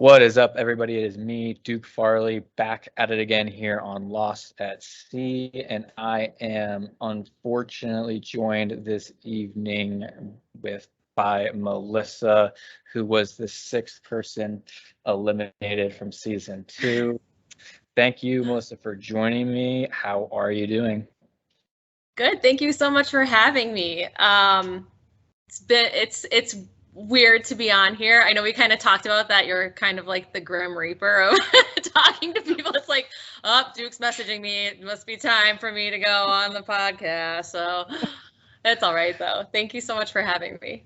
What is up, everybody? It is me, Duke Farley, back at it again here on Lost at Sea, and I am unfortunately joined this evening by Melissa, who was the sixth person eliminated from season 2. Thank you, Melissa, for joining me. How are you doing? Good. Thank you so much for having me. It's weird to be on here. I know we kind of talked about that. You're kind of like the Grim Reaper of talking to people. It's like, oh, Duke's messaging me. It must be time for me to go on the podcast. So that's all right, though. Thank you so much for having me.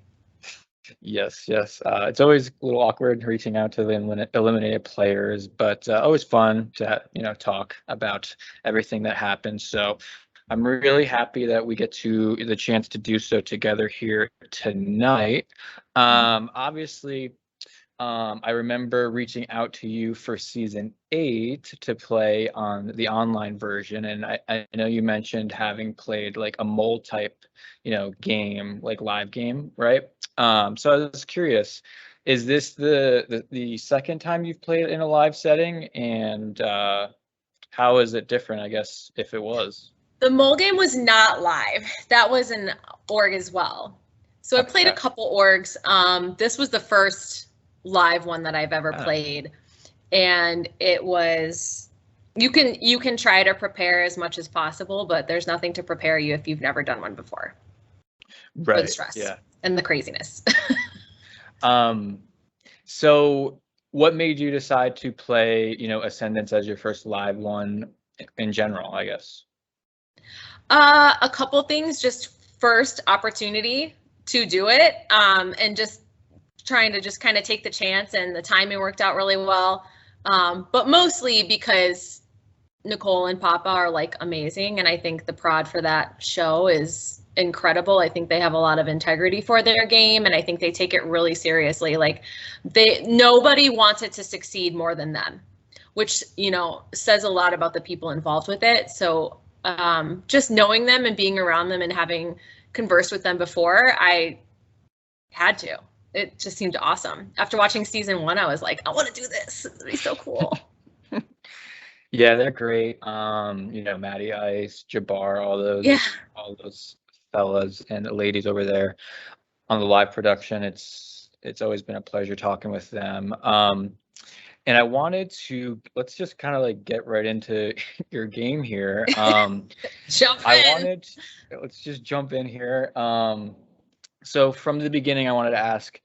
Yes. It's always a little awkward reaching out to the eliminated players, but always fun to talk about everything that happened. So I'm really happy that we get the chance to do so together here tonight. Obviously, I remember reaching out to you for season 8 to play on the online version, and I know you mentioned having played like a mole type, game, like live game, right? So I was curious, is this the second time you've played in a live setting, and how is it different, I guess, if it was? The mole game was not live. That was an org as well. So I played a couple orgs. This was the first live one that I've ever played, and it was you can try to prepare as much as possible, but there's nothing to prepare you if you've never done one before. Right. For the stress and the craziness. So what made you decide to play, Ascendance as your first live one in general, I guess? A couple things. Just first, opportunity to do it, and just trying to just kind of take the chance, and the timing worked out really well. But mostly because Nicole and Papa are like amazing, and I think the prod for that show is incredible. I think they have a lot of integrity for their game, and I think they take it really seriously. Like nobody wants it to succeed more than them, which says a lot about the people involved with it. So just knowing them and being around them and having conversed with them before, I had to. It just seemed awesome. After watching season 1, I was like, I want to do this. It'd be so cool. Yeah, they're great. Maddie Ice, Jabbar, all those fellas and ladies over there on the live production. It's always been a pleasure talking with them. And I wanted to, let's just kind of like get right into your game here. Let's just jump in here. So from the beginning, I wanted to ask,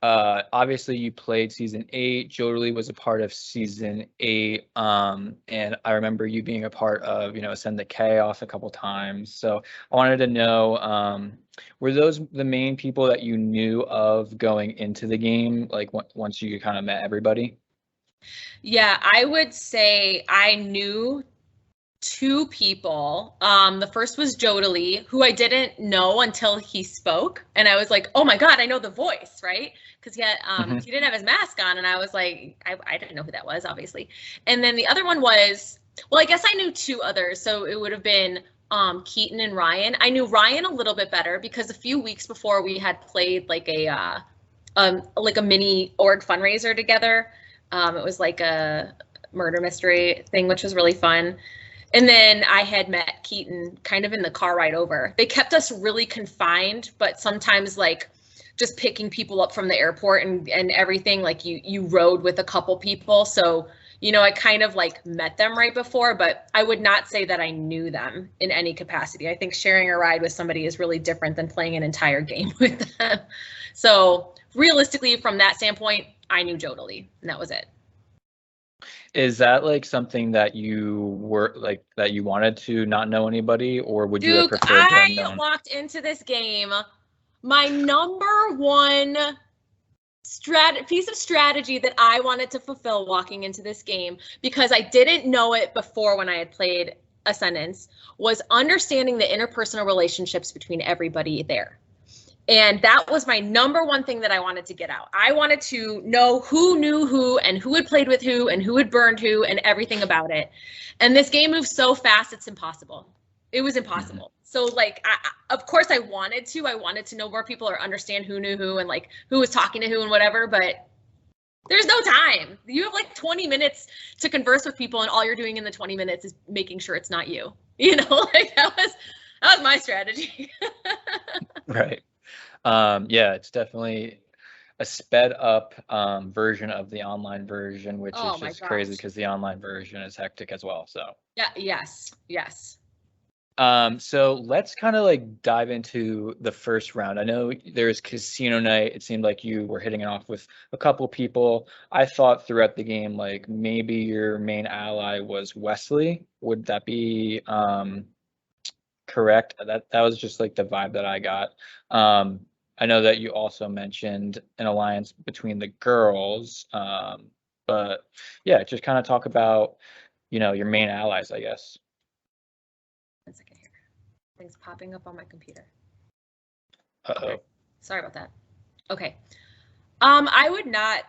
obviously you played season 8, Jodie was a part of season 8, and I remember you being a part of, Ascend the Chaos a couple times. So I wanted to know, were those the main people that you knew of going into the game, like once you kind of met everybody? Yeah, I would say I knew 2 people. The first was Jodie, who I didn't know until he spoke, and I was like, oh my God, I know the voice, right? Because he didn't have his mask on, and I was like, I didn't know who that was, obviously. And then the other one was, well, I guess I knew 2 others, so it would have been Keaton and Ryan. I knew Ryan a little bit better because a few weeks before we had played like a mini org fundraiser together. It was like a murder mystery thing, which was really fun. And then I had met Keaton kind of in the car ride over. They kept us really confined, but sometimes like just picking people up from the airport and everything, like you rode with a couple people. So, I kind of like met them right before, but I would not say that I knew them in any capacity. I think sharing a ride with somebody is really different than playing an entire game with them. So realistically, from that standpoint, I knew Jodie, and that was it. Is that like something that you were like that you wanted to not know anybody, or would you have preferred to have known? I walked into this game. My number one piece of strategy that I wanted to fulfill walking into this game, because I didn't know it before when I had played Ascendance, was understanding the interpersonal relationships between everybody there. And that was my number one thing that I wanted to get out. I wanted to know who knew who and who had played with who and who had burned who and everything about it. And this game moves so fast, it's impossible. It was impossible. So like, of course I wanted to know more people or understand who knew who and like who was talking to who and whatever, but There's no time. You have like 20 minutes to converse with people, and all you're doing in the 20 minutes is making sure it's not you. You know, like that was my strategy. Right. Yeah, it's definitely a sped up version of the online version, which Oh is my just crazy gosh. because the online version is hectic as well. So Yeah, yes. so let's kind of like dive into the first round. I know there's casino night. It seemed like you were hitting it off with a couple people. I thought throughout the game, like maybe your main ally was Wesley. Would that be correct? That was just like the vibe that I got. I know that you also mentioned an alliance between the girls, but yeah, just kind of talk about, your main allies, I guess. 1 second here. Things popping up on my computer. Uh-oh. Okay. Sorry about that. Okay. I would not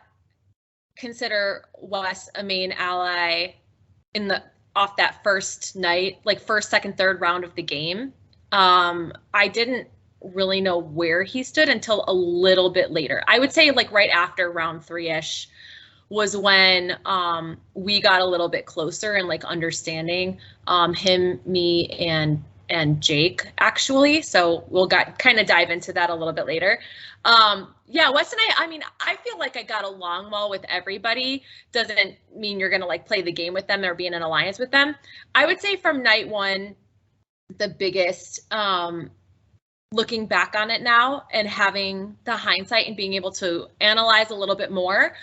consider Wes a main ally off that first night, like first, second, third round of the game. I didn't really know where he stood until a little bit later. I would say like right after round 3-ish was when we got a little bit closer and like understanding him, me, and Jake actually. So we'll kind of dive into that a little bit later. Yeah, Wes and I mean, I feel like I got along well with everybody. Doesn't mean you're going to like play the game with them or be in an alliance with them. I would say from night one, the biggest, looking back on it now and having the hindsight and being able to analyze a little bit more,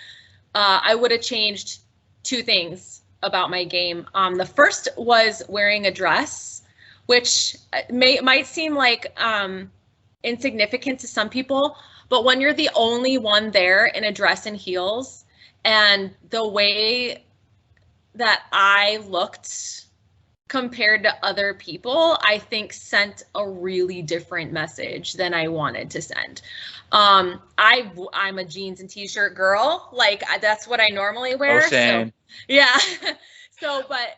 I would have changed 2 things about my game. The first was wearing a dress, which might seem like insignificant to some people, but when you're the only one there in a dress and heels, and the way that I looked compared to other people, I think sent a really different message than I wanted to send. I'm a jeans and t-shirt girl. Like that's what I normally wear. Oh, same. So, yeah. So, but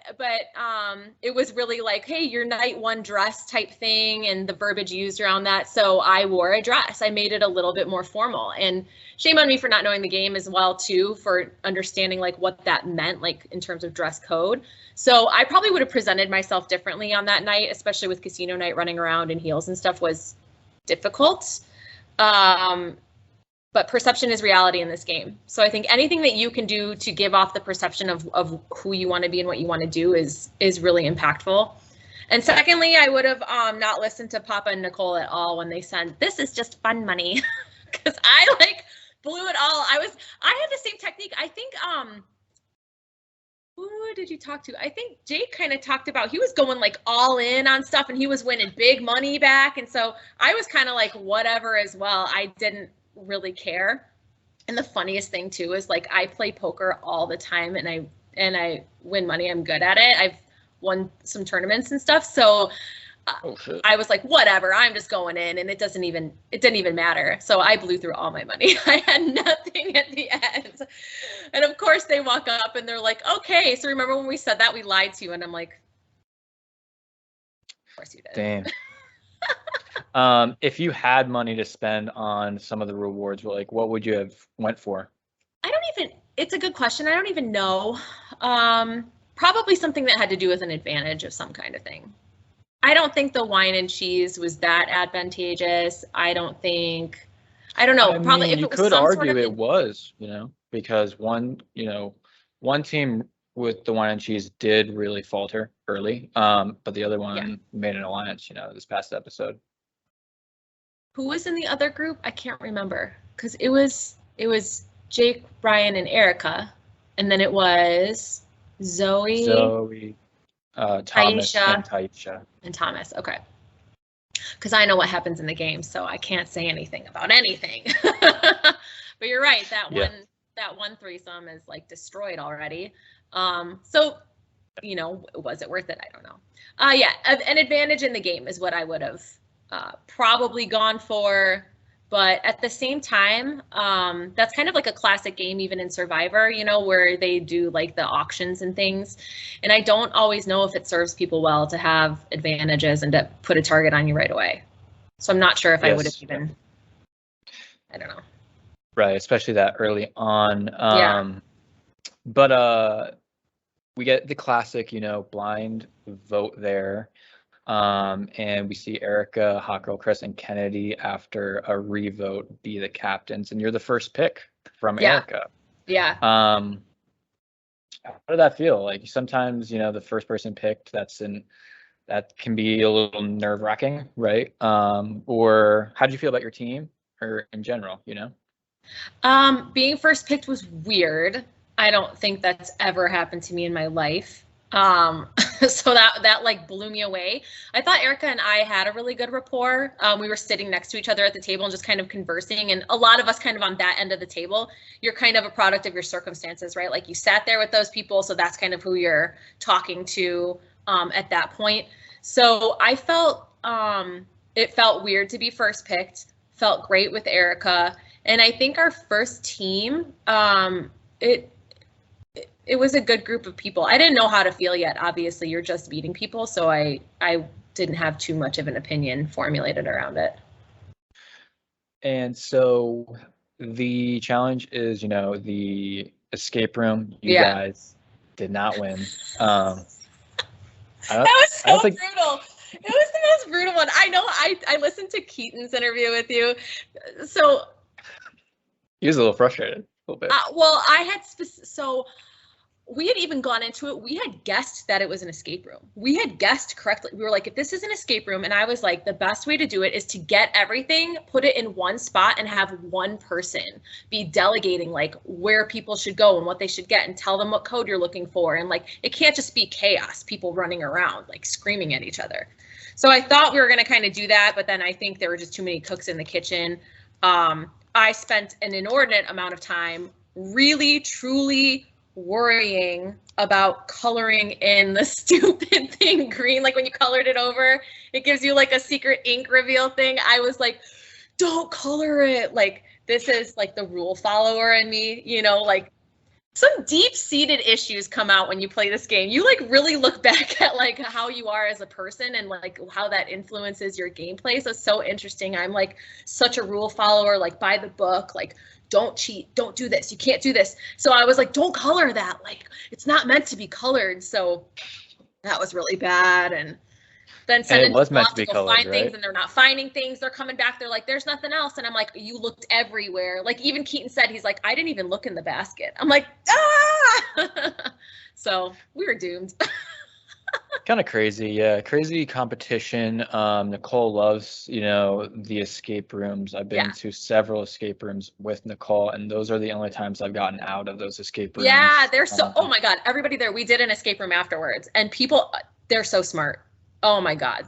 it was really like, hey, your night one dress type thing and the verbiage used around that. So I wore a dress. I made it a little bit more formal, and shame on me for not knowing the game as well too, for understanding like what that meant, like in terms of dress code. So I probably would have presented myself differently on that night, especially with casino night. Running around in heels and stuff was difficult. But perception is reality in this game. So I think anything that you can do to give off the perception of who you want to be and what you want to do is really impactful. And secondly, I would have not listened to Papa and Nicole at all when they said, this is just fun money. Because I like blew it all. I had the same technique. I think, who did you talk to? I think Jake kind of talked about, he was going like all in on stuff and he was winning big money back. And so I was kind of like, whatever as well. I didn't really care. And the funniest thing too is like I play poker all the time and I win money. I'm good at it. I've won some tournaments and stuff. So I was like, whatever, I'm just going in, and it didn't even matter. So I blew through all my money. I had nothing at the end. And of course they walk up and they're like, okay, so remember when we said that we lied to you? And I'm like, of course you did. Damn. If you had money to spend on some of the rewards, what would you have went for? It's a good question. I don't even know. Probably something that had to do with an advantage of some kind of thing. I don't think the wine and cheese was that advantageous. I don't know. Probably if you it was could some argue sort of it was, because one team with the wine and cheese did really falter early, but the other one made an alliance, this past episode. Who was in the other group? I can't remember, because it was Jake, Ryan, and Erica, and then it was Zoe, Thomas, Taisha, and Taisha. And Thomas. Okay. Because I know what happens in the game, so I can't say anything about anything. But you're right. That one threesome is like destroyed already. So, was it worth it? I don't know. Yeah, an advantage in the game is what I would have probably gone for. But at the same time, that's kind of like a classic game, even in Survivor, where they do like the auctions and things. And I don't always know if it serves people well to have advantages and to put a target on you right away. So I'm not sure if I would have even, I don't know. Right, especially that early on. Yeah. But we get the classic, blind vote there. And we see Erica, Hot Girl Chris, and Kennedy after a revote be the captains, and you're the first pick from Yeah. Erica. Yeah. How did that feel? Like sometimes, the first person picked, that can be a little nerve-wracking, right? Or how did you feel about your team or in general, Being first picked was weird. I don't think that's ever happened to me in my life. So that like blew me away. I thought Erica and I had a really good rapport. We were sitting next to each other at the table and just kind of conversing. And a lot of us kind of on that end of the table, you're kind of a product of your circumstances, right? Like you sat there with those people, so that's kind of who you're talking to at that point. So I felt it felt weird to be first picked. Felt great with Erica. And I think our first team, it was a good group of people. I didn't know how to feel yet. Obviously, you're just meeting people, so I didn't have too much of an opinion formulated around it. And so the challenge is, the escape room. You guys did not win. That was so brutal. It was the most brutal one. I know. I listened to Keaton's interview with you, so he was a little frustrated, a little bit. Well, so we had even gone into it. We had guessed that it was an escape room. We had guessed correctly. We were like, if this is an escape room, and I was like, the best way to do it is to get everything, put it in one spot, and have one person be delegating like where people should go and what they should get, and tell them what code you're looking for. And like, it can't just be chaos, people running around like screaming at each other. So I thought we were going to kind of do that, but then I think there were just too many cooks in the kitchen. I spent an inordinate amount of time really, truly worrying about coloring in the stupid thing green. Like when you colored it over, it gives you like a secret ink reveal thing. I was like, don't color it. Like this is like the rule follower in me, like some deep-seated issues come out when you play this game. You like really look back at like how you are as a person and like how that influences your gameplay. So it's so interesting. I'm like such a rule follower, like by the book, like don't cheat, don't do this, you can't do this. So I was like, don't color that, like it's not meant to be colored. So that was really bad. And then it was meant to be colored, find right? things, and they're not finding things. They're coming back. They're like, there's nothing else. And I'm like, you looked everywhere. Like even Keaton said, he's like, I didn't even look in the basket. I'm like, ah. So we were doomed. Kind of crazy, yeah. Crazy competition. Nicole loves, the escape rooms. I've been to several escape rooms with Nicole, and those are the only times I've gotten out of those escape rooms. Yeah, they're so. Oh my God, everybody there. We did an escape room afterwards, and people, they're so smart. Oh my God,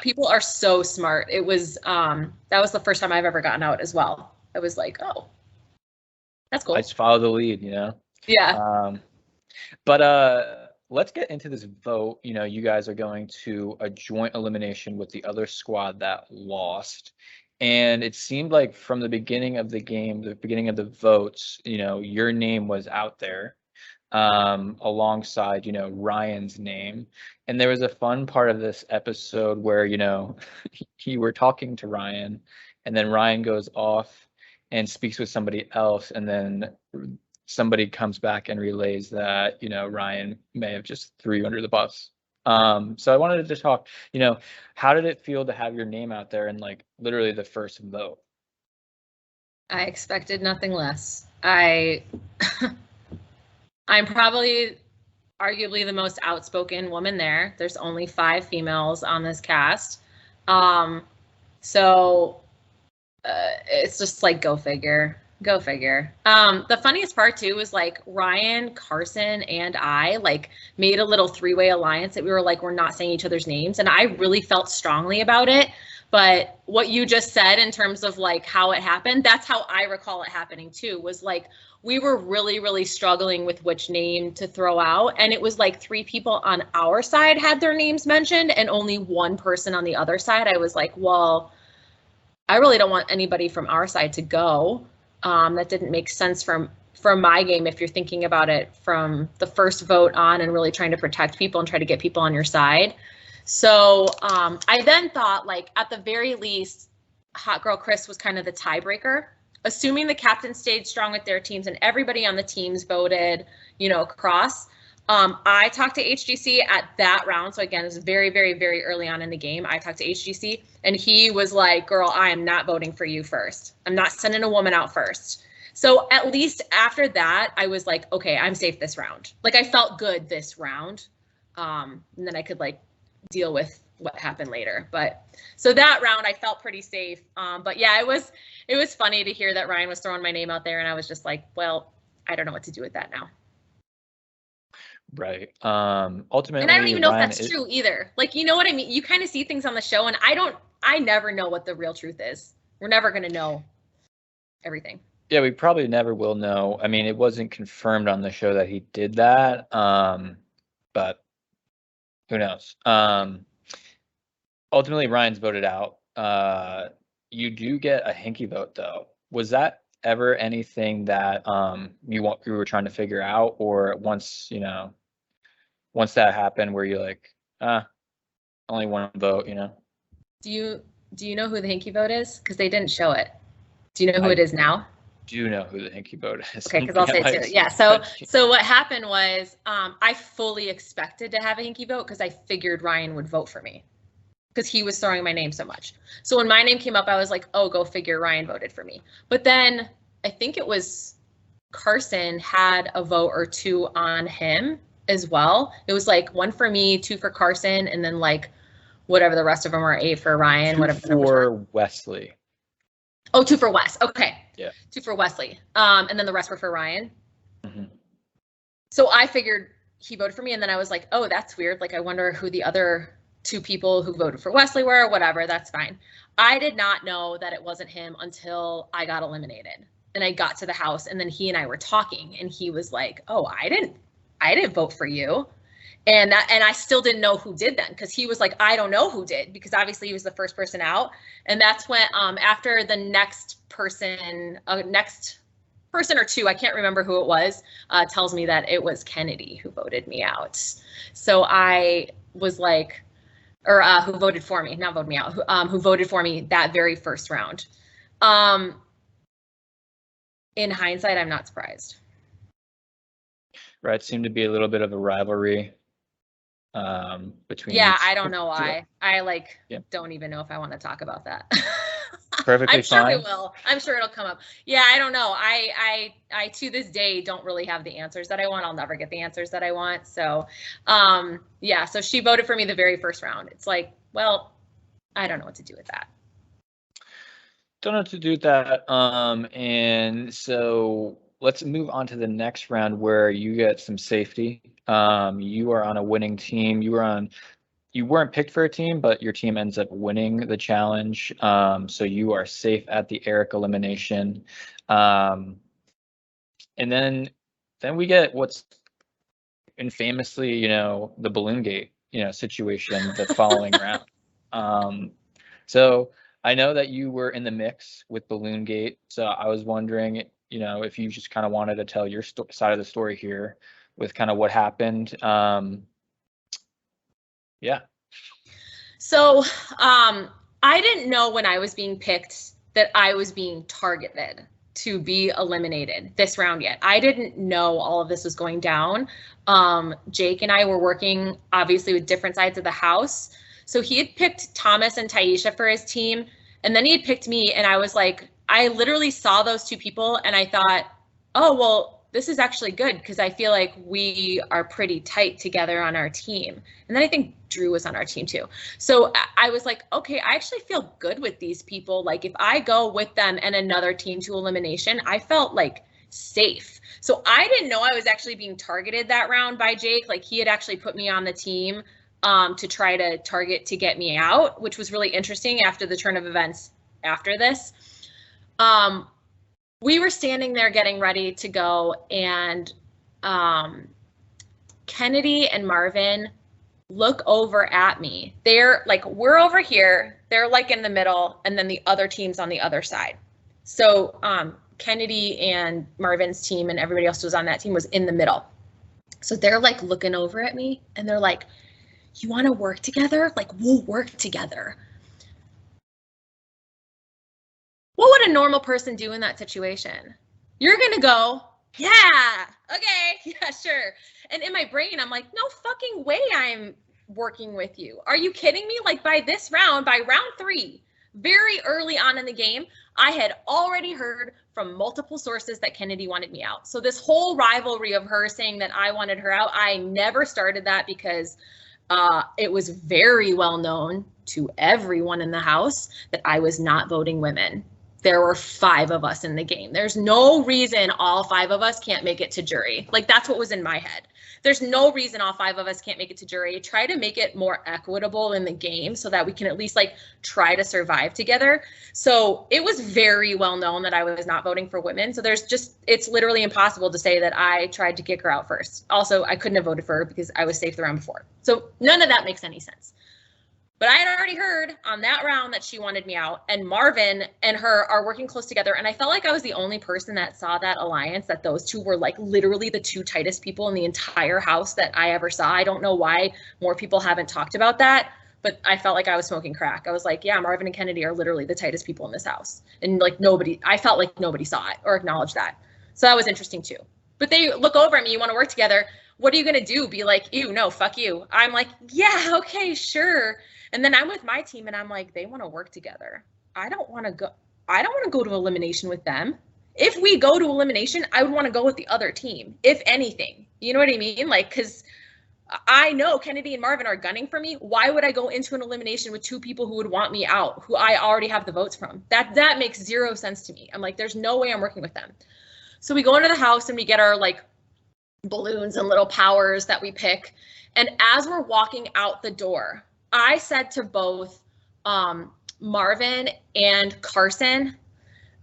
people are so smart. It was that was the first time I've ever gotten out as well. I was like, oh, that's cool. I just follow the lead, Yeah. But let's get into this vote. You guys are going to a joint elimination with the other squad that lost. And it seemed like from the beginning of the game, the beginning of the votes, your name was out there alongside, Ryan's name. And there was a fun part of this episode where, you were talking to Ryan, and then Ryan goes off and speaks with somebody else, and then somebody comes back and relays that, Ryan may have just threw you under the bus. So I wanted to talk, how did it feel to have your name out there in like literally the first vote? I expected nothing less. I'm probably arguably the most outspoken woman there. There's only 5 females on this cast. So it's just like, go figure. Go figure. The funniest part too was like Ryan, Carson, and I like made a little 3-way alliance that we were like, we're not saying each other's names. And I really felt strongly about it. But what you just said in terms of like how it happened, that's how I recall it happening too, was like, we were really, really struggling with which name to throw out. And it was like 3 people on our side had their names mentioned and only 1 person on the other side. I was like, well, I really don't want anybody from our side to go. That didn't make sense from my game if you're thinking about it from the first vote on and really trying to protect people and try to get people on your side. So I then thought, like, at the very least, Hot Girl Chris was kind of the tiebreaker, assuming the captain stayed strong with their teams and everybody on the teams voted, across. I talked to HGC at that round. So again, it was very, very, very early on in the game. I talked to HGC and he was like, girl, I am not voting for you first. I'm not sending a woman out first. So at least after that, I was like, okay, I'm safe this round. Like I felt good this round. And then I could like deal with what happened later. But so that round I felt pretty safe. But yeah, it was funny to hear that Ryan was throwing my name out there and I was just like, well, I don't know what to do with that now. Right. Ultimately, and I don't even know Ryan if that's true either. Like, you know what I mean? You kind of see things on the show and I never know what the real truth is. We're never going to know everything. Yeah, we probably never will know. I mean, it wasn't confirmed on the show that he did that. But who knows? Ultimately, Ryan's voted out. You do get a hinky vote though. Was that ever anything that you were trying to figure out, or once that happened, where you're like, only one vote, Do you know who the hinky vote is? Because they didn't show it. Do you know who it is now? Do know who the hinky vote is. Okay, because I'll say it too. Yeah. So what happened was I fully expected to have a hinky vote because I figured Ryan would vote for me because he was throwing my name so much. So when my name came up, I was like, oh, go figure, Ryan voted for me. But then I think it was Carson had a vote or two on him as well. It was like 1 for me, 2 for Carson, and then like whatever the rest of them are, 8 for Ryan, 2 whatever. For Wesley. Oh, 2 for Wes. Okay. Yeah. 2 for Wesley. And then the rest were for Ryan. Mm-hmm. So I figured he voted for me, and then I was like, oh, that's weird. Like, I wonder who the other 2 people who voted for Wesley were, or whatever. That's fine. I did not know that it wasn't him until I got eliminated. And I got to the house, and then he and I were talking, and he was like, oh, I didn't vote for you. And I still didn't know who did then, because he was like, I don't know who did, because obviously he was the first person out. And that's when after the next person or 2, I can't remember who it was, tells me that it was Kennedy who voted me out. So I was like, or who voted for me, not voted me out, who voted for me that very first round. In hindsight, I'm not surprised. Right, it seemed to be a little bit of a rivalry between. Yeah, I don't know why. I don't even know if I want to talk about that. Perfectly fine. I'm sure we will. I'm sure it'll come up. Yeah, I don't know. I to this day don't really have the answers that I want. I'll never get the answers that I want. So, yeah. So she voted for me the very first round. It's like, well, I don't know what to do with that. Don't know what to do with that. And so let's move on to the next round where you get some safety. You are on a winning team. You weren't picked for a team, but your team ends up winning the challenge. So you are safe at the Eric elimination. And then we get what's infamously, the balloon gate, situation the following round. So I know that you were in the mix with Balloon Gate, so I was wondering, if you just kind of wanted to tell your side of the story here with kind of what happened. Yeah. So I didn't know when I was being picked that I was being targeted to be eliminated this round yet. I didn't know all of this was going down. Jake and I were working obviously with different sides of the house. So he had picked Thomas and Taisha for his team, and then he had picked me, and I was like, I literally saw those 2 people, and I thought, oh, well, this is actually good, because I feel like we are pretty tight together on our team. And then I think Drew was on our team too. So I was like, okay, I actually feel good with these people. Like, if I go with them and another team to elimination, I felt like safe. So I didn't know I was actually being targeted that round by Jake. Like, he had actually put me on the team to try to target to get me out, which was really interesting after the turn of events after this. We were standing there getting ready to go, and Kennedy and Marvin look over at me. They're like, we're over here, they're like in the middle, and then the other team's on the other side. So Kennedy and Marvin's team and everybody else who was on that team was in the middle. So they're like looking over at me, and they're like, you want to work together? Like, we'll work together. What would a normal person do in that situation? You're going to go, yeah, okay, yeah, sure. And in my brain, I'm like, no fucking way I'm working with you. Are you kidding me? Like by round 3, very early on in the game, I had already heard from multiple sources that Kennedy wanted me out. So this whole rivalry of her saying that I wanted her out, I never started that because it was very well known to everyone in the house that I was not voting women. There were 5 of us in the game. There's no reason all 5 of us can't make it to jury. Like that's what was in my head. There's no reason all 5 of us can't make it to jury. Try to make it more equitable in the game so that we can at least like try to survive together. So it was very well known that I was not voting for women. So it's literally impossible to say that I tried to kick her out first. Also, I couldn't have voted for her because I was safe the round before. So none of that makes any sense. But I had already heard on that round that she wanted me out, and Marvin and her are working close together. And I felt like I was the only person that saw that alliance, that those two were like literally the 2 tightest people in the entire house that I ever saw. I don't know why more people haven't talked about that, but I felt like I was smoking crack. I was like, yeah, Marvin and Kennedy are literally the tightest people in this house. And like I felt like nobody saw it or acknowledged that. So that was interesting too. But they look over at me, you want to work together. What are you going to do? Be like, ew, no, fuck you. I'm like, yeah, okay, sure. And then I'm with my team and I'm like, they want to work together. I don't want to go to elimination with them. If we go to elimination, I would want to go with the other team, if anything. You know what I mean? Like, because I know Kennedy and Marvin are gunning for me. Why would I go into an elimination with 2 people who would want me out, who I already have the votes from? That makes 0 sense to me. I'm like, there's no way I'm working with them. So we go into the house and we get our like balloons and little powers that we pick. And as we're walking out the door, I said to both Marvin and Carson,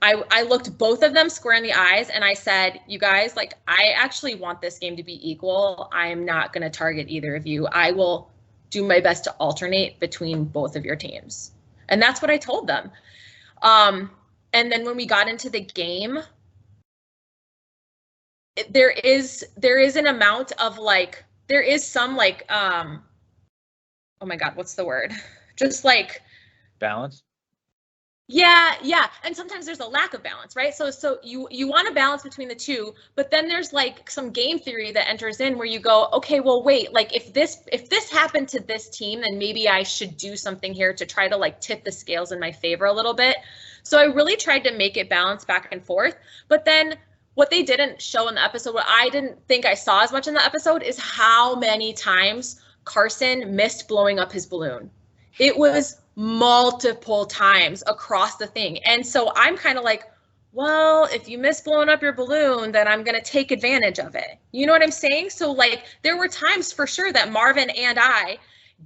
I looked both of them square in the eyes and I said, you guys, like, I actually want this game to be equal. I am not going to target either of you. I will do my best to alternate between both of your teams. And that's what I told them. And then when we got into the game, there is an amount of like, there is some like, oh my God, what's the word? Just like balance. Yeah. And sometimes there's a lack of balance, right? So you want a balance between the 2, but then there's like some game theory that enters in where you go, okay, well, wait, like if this happened to this team, then maybe I should do something here to try to like tip the scales in my favor a little bit. So I really tried to make it balance back and forth. But then what they didn't show in the episode, what I didn't think I saw as much in the episode, is how many times Carson missed blowing up his balloon. It was multiple times across the thing. And so I'm kind of like, well, if you miss blowing up your balloon, then I'm going to take advantage of it. You know what I'm saying? So like there were times for sure that Marvin and I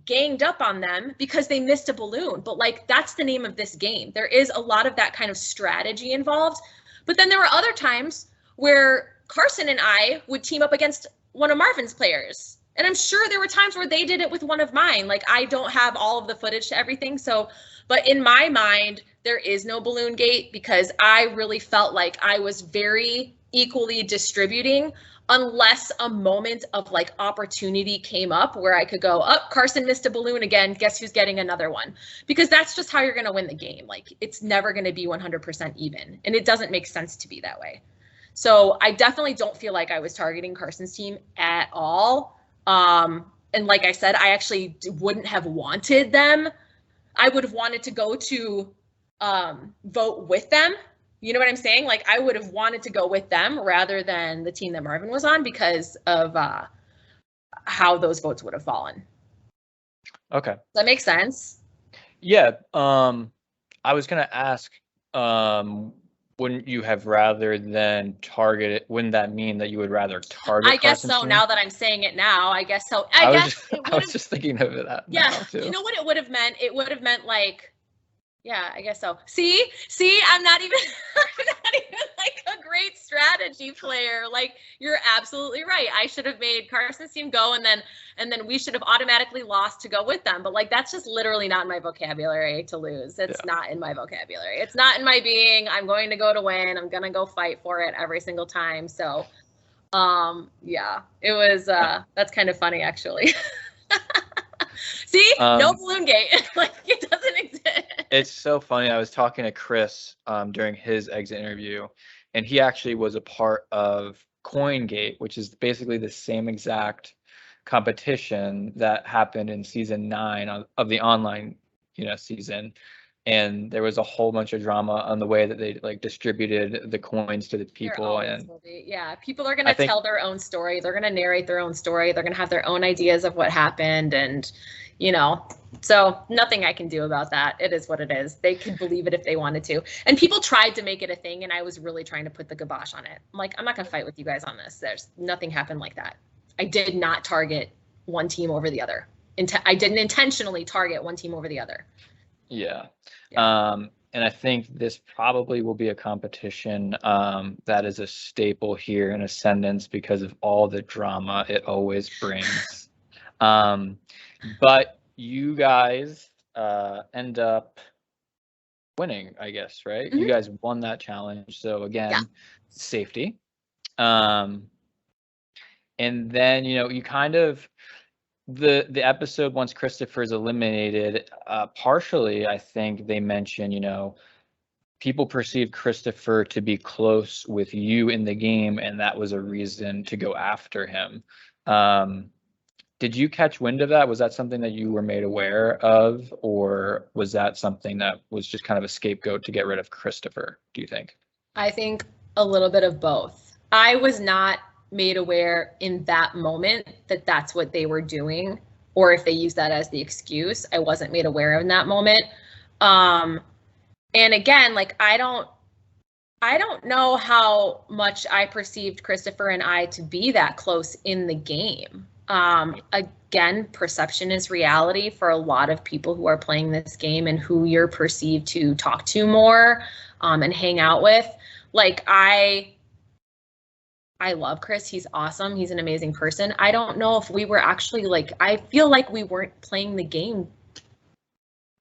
ganged up on them because they missed a balloon. But like that's the name of this game. There is a lot of that kind of strategy involved. But then there were other times where Carson and I would team up against one of Marvin's players. And I'm sure there were times where they did it with one of mine. Like I don't have all of the footage to everything. So, but in my mind, there is no balloon gate because I really felt like I was very equally distributing unless a moment of like opportunity came up where I could go, oh, Carson missed a balloon again. Guess who's getting another one? Because that's just how you're going to win the game. Like it's never going to be 100% even. And it doesn't make sense to be that way. So I definitely don't feel like I was targeting Carson's team at all. And like I said, I actually wouldn't have wanted them. I would have wanted to go to vote with them. You know what I'm saying? Like I would have wanted to go with them rather than the team that Marvin was on because of how those votes would have fallen. Okay. Does that make sense? Yeah. I was going to ask, wouldn't you have rather than target it? Wouldn't that mean that you would rather target? I guess Carson's so. team? Now that I'm saying it now, I guess so. I was just thinking of that. Yeah. Now too. You know what it would have meant? It would have meant like, yeah, I guess so. See, I'm not even like a great strategy player. Like you're absolutely right. I should have made Carson's team go and then we should have automatically lost to go with them. But like, that's just literally not in my vocabulary to lose. It's not in my vocabulary. It's not in my being. I'm going to go to win. I'm going to go fight for it every single time. So, yeah, it was, that's kind of funny actually. See, no balloon gate. Like it doesn't exist. It's so funny. I was talking to Chris during his exit interview, and he actually was a part of CoinGate, which is basically the same exact competition that happened in season 9 of the online, season. And there was a whole bunch of drama on the way that they like distributed the coins to the There people. always And will be. Yeah, people are going I to think, tell their own story. They're going to narrate their own story. They're going to have their own ideas of what happened, and so nothing I can do about that. It is what it is. They could believe it if they wanted to. And people tried to make it a thing, and I was really trying to put the kibosh on it. I'm like, I'm not going to fight with you guys on this. There's nothing happened like that. I did not target one team over the other. I didn't intentionally target one team over the other. yeah. Yeah. And I think this probably will be a competition that is a staple here in Ascendance because of all the drama it always brings. But you guys end up winning, I guess, right? You guys won that challenge. So again, Yeah. safety. And then, you kind of the episode once Christopher's eliminated, partially, I think they mentioned, people perceived Christopher to be close with you in the game, and that was a reason to go after him. Did you catch wind of that? Was that something that you were made aware of, or was that something that was just kind of a scapegoat to get rid of Christopher, do you think? I think a little bit of both. I was not made aware in that moment that that's what they were doing, or if they used that as the excuse. I wasn't made aware of in that moment. And again, like I don't know how much I perceived Christopher and I to be that close in the game. Again, perception is reality for a lot of people who are playing this game and who you're perceived to talk to more and hang out with. Like I love Chris. He's awesome. He's an amazing person. I don't know if we were actually I feel like we weren't playing the game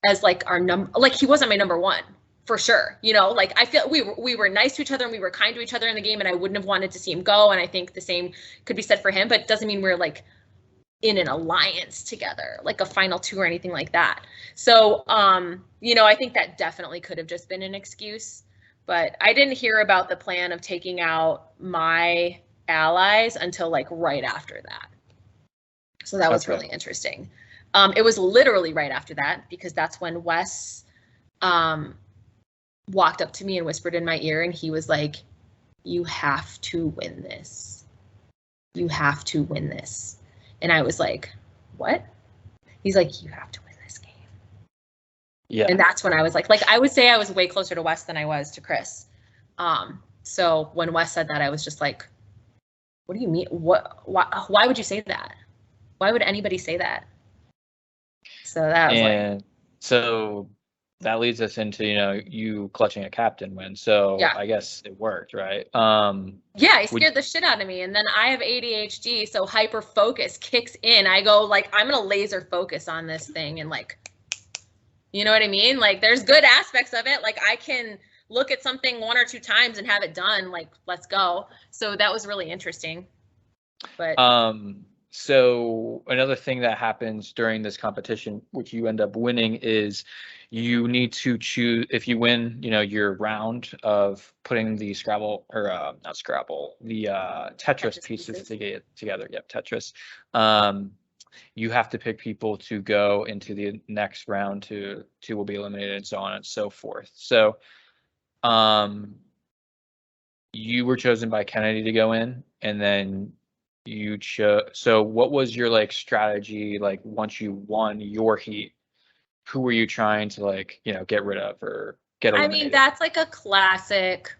as like our number, like he wasn't my number one. For sure. I feel we were nice to each other and we were kind to each other in the game, and I wouldn't have wanted to see him go. And I think the same could be said for him, but it doesn't mean we're like in an alliance together, like a final two or anything like that. So, I think that definitely could have just been an excuse, but I didn't hear about the plan of taking out my allies until like right after that. So that was really interesting. It was literally right after that because that's when Wes, walked up to me and whispered in my ear, and he was like, "You have to win this. You have to win this." And I was like, "What?" He's like, "You have to win this game." Yeah. And that's when I was like I would say I was way closer to Wes than I was to Chris. So when Wes said that, I was just like, "What do you mean? Why would you say that? Why would anybody say that?" So that was so that leads us into, you clutching a captain win. So yeah. I guess it worked, right? Yeah, he scared the shit out of me. And then I have ADHD, so hyper focus kicks in. I go I'm going to laser focus on this thing. And you know what I mean? There's good aspects of it. I can look at something 1 or 2 times and have it done. Let's go. So that was really interesting. But so another thing that happens during this competition, which you end up winning, is you need to choose, if you win, your round of putting the Scrabble, or not Scrabble, the Tetris pieces together. Yep, Tetris. You have to pick people to go into the next round, two will be eliminated, and so on and so forth. So you were chosen by Kennedy to go in, and then you chose. So what was your strategy once you won your heat? Who were you trying to get rid of or get eliminated? I mean, that's a classic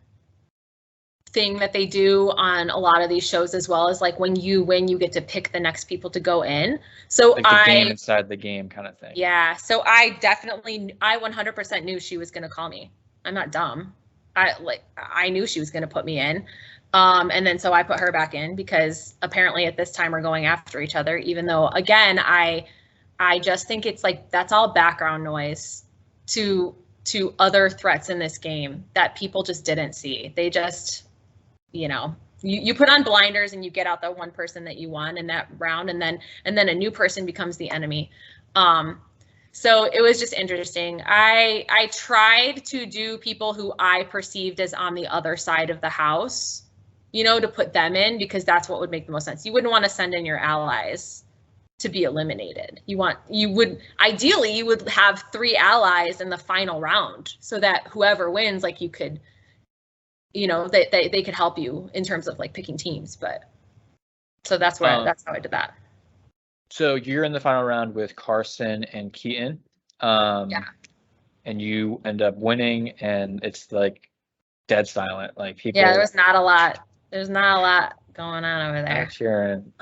thing that they do on a lot of these shows, as well as when you win, you get to pick the next people to go in. So the game inside the game kind of thing. Yeah. So I 100% knew she was going to call me. I'm not dumb. I knew she was going to put me in. And then so I put her back in because apparently at this time we're going after each other, even though, again, I just think it's that's all background noise to other threats in this game that people just didn't see. They just, you put on blinders and you get out the one person that you won in that round, and then a new person becomes the enemy. So it was just interesting. I tried to do people who I perceived as on the other side of the house, you know, to put them in, because that's what would make the most sense. You wouldn't want to send in your allies to be eliminated. You would ideally you would have 3 allies in the final round so that whoever wins, like you could, you know, they could help you in terms of like picking teams. But so that's where that's how I did that. So you're in the final round with Carson and Keaton. Yeah. And you end up winning, and it's like dead silent. Like people. Yeah, there's not a lot. There's not a lot going on over there. Cheering.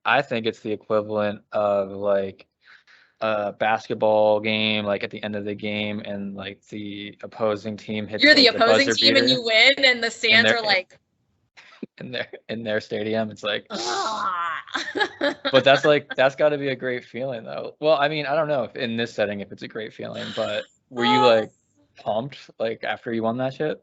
I think it's the equivalent of like a basketball game, like at the end of the game, and like the opposing team hits. You're the like, opposing the team and you win, and the stands are like in their stadium. It's like, but that's got to be a great feeling though. Well, I mean, I don't know if in this setting if it's a great feeling, but were you like pumped like after you won that shit?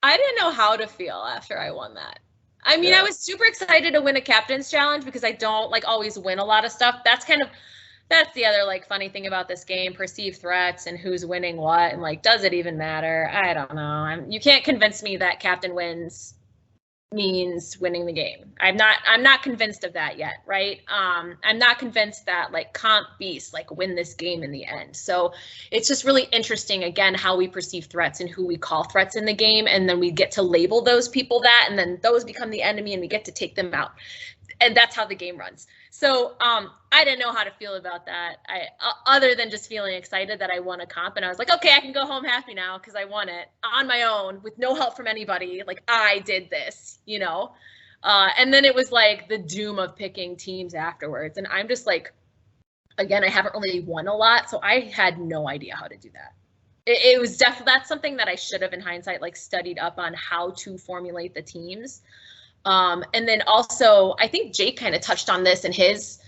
I didn't know how to feel after I won that. I mean, I was super excited to win a captain's challenge because I don't like always win a lot of stuff. That's the other like funny thing about this game, perceived threats and who's winning what, and like, does it even matter? I don't know. You can't convince me that captain wins means winning the game. I'm not convinced of that yet, right? I'm not convinced that like comp beasts like win this game in the end. So it's just really interesting again how we perceive threats and who we call threats in the game, and then we get to label those people that, and then those become the enemy and we get to take them out. And that's how the game runs. So I didn't know how to feel about that. Other than just feeling excited that I won a comp, and I was like, okay, I can go home happy now because I won it on my own with no help from anybody. Like I did this, you know. And then it was like the doom of picking teams afterwards, and I'm just like, again, I haven't really won a lot, so I had no idea how to do that. It was definitely, that's something that I should have in hindsight like studied up on how to formulate the teams. And then also, I think Jake kind of touched on this in his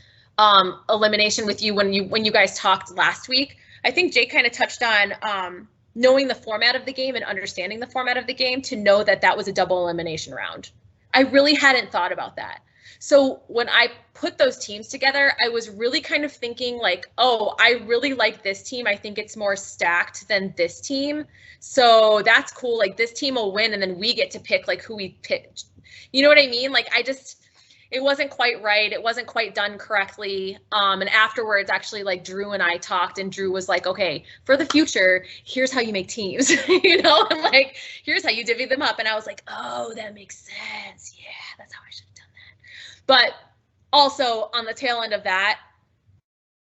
elimination with you when you guys talked last week. I think Jake kind of touched on knowing the format of the game and understanding the format of the game to know that that was a double elimination round. I really hadn't thought about that. So when I put those teams together, I was really kind of thinking like, oh, I really like this team. I think it's more stacked than this team. So that's cool. Like this team will win, and then we get to pick like who we picked. You know what I mean? Like it wasn't quite right. It wasn't quite done correctly. And afterwards, actually, like Drew and I talked, and Drew was like, okay, for the future, here's how you make teams, you know, and like, here's how you divvy them up. And I was like, oh, that makes sense. Yeah, that's how I should have done that. But also on the tail end of that,